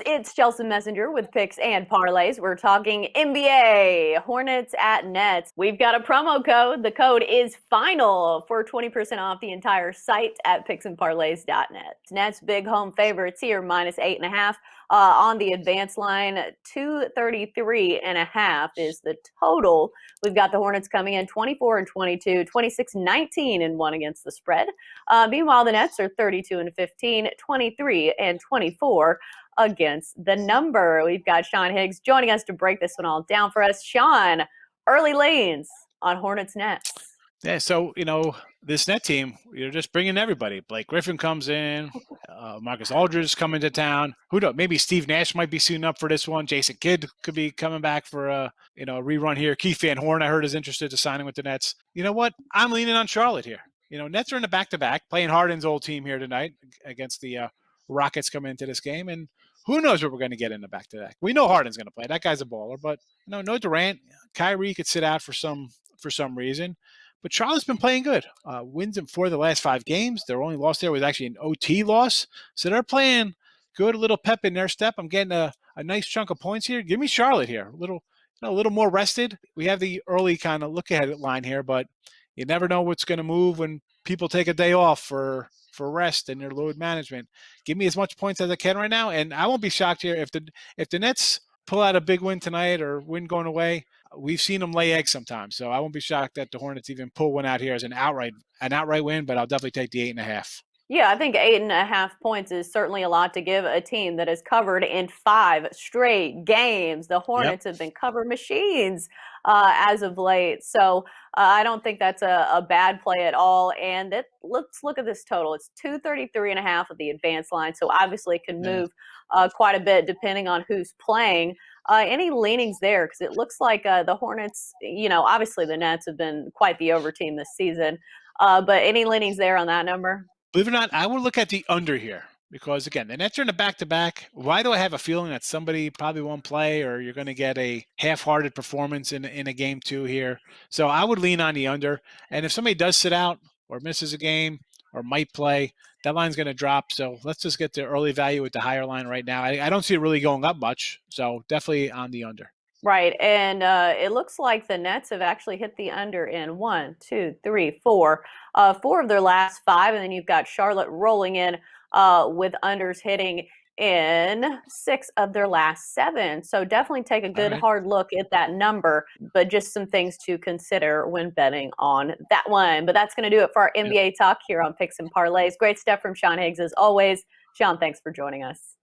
It's Chelsa Messenger with Picks and Parlays. We're talking NBA, Hornets at Nets. We've got a promo code. The code is FINAL for 20% off the entire site at picksandparlays.net. Nets big home favorites here, -8.5. On the advance line, 233.5 is the total. We've got the Hornets coming in 24-22, 26-19-1 against the spread. Meanwhile, the Nets are 32-15, 23-24 against the number. We've got Sean Higgs joining us to break this one all down for us. Sean, early lanes on Hornets Nets. Yeah, so, this net team, you're just bringing everybody. Blake Griffin comes in. Marcus Aldridge is coming to town. Who knows? Maybe Steve Nash might be suiting up for this one. Jason Kidd could be coming back for a rerun here. Keith Van Horn, I heard, is interested in signing with the Nets. You know what? I'm leaning on Charlotte here. Nets are in the back-to-back, playing Harden's old team here tonight against the Rockets coming into this game. And who knows what we're going to get in the back-to-back. We know Harden's going to play. That guy's a baller. But, no Durant. Kyrie could sit out for some reason. But Charlotte's been playing good. Wins in 4 of the last 5 games. Their only loss there was actually an OT loss. So they're playing good, a little pep in their step. I'm getting a nice chunk of points here. Give me Charlotte here. A little more rested. We have the early kind of look ahead line here, but you never know what's going to move when people take a day off for rest and their load management. Give me as much points as I can right now, and I won't be shocked here if the Nets pull out a big win tonight or win going away. We've seen them lay eggs sometimes, so I won't be shocked that the Hornets even pull one out here as an outright win, but I'll definitely take the 8.5. Yeah, I think 8.5 points is certainly a lot to give a team that is covered in 5 straight games. The Hornets have been cover machines as of late, so I don't think that's a bad play at all. And let's look at this total. It's 233.5 of the advanced line, so obviously it can move quite a bit depending on who's playing. Any leanings there? Because it looks like the Hornets, obviously the Nets have been quite the over team this season, but any leanings there on that number? Believe it or not, I would look at the under here because, again, the Nets are in a back-to-back. Why do I have a feeling that somebody probably won't play or you're going to get a half-hearted performance in a game 2 here? So I would lean on the under. And if somebody does sit out or misses a game or might play, that line's going to drop. So let's just get the early value with the higher line right now. I don't see it really going up much, so definitely on the under. Right, and it looks like the Nets have actually hit the under in 1, 2, 3, 4, 4 of their last 5, and then you've got Charlotte rolling in with unders hitting in 6 of their last 7. So definitely take a good hard look at that number, but just some things to consider when betting on that one. But that's going to do it for our NBA talk here on Picks and Parlays. Great stuff from Sean Higgs as always. Sean, thanks for joining us.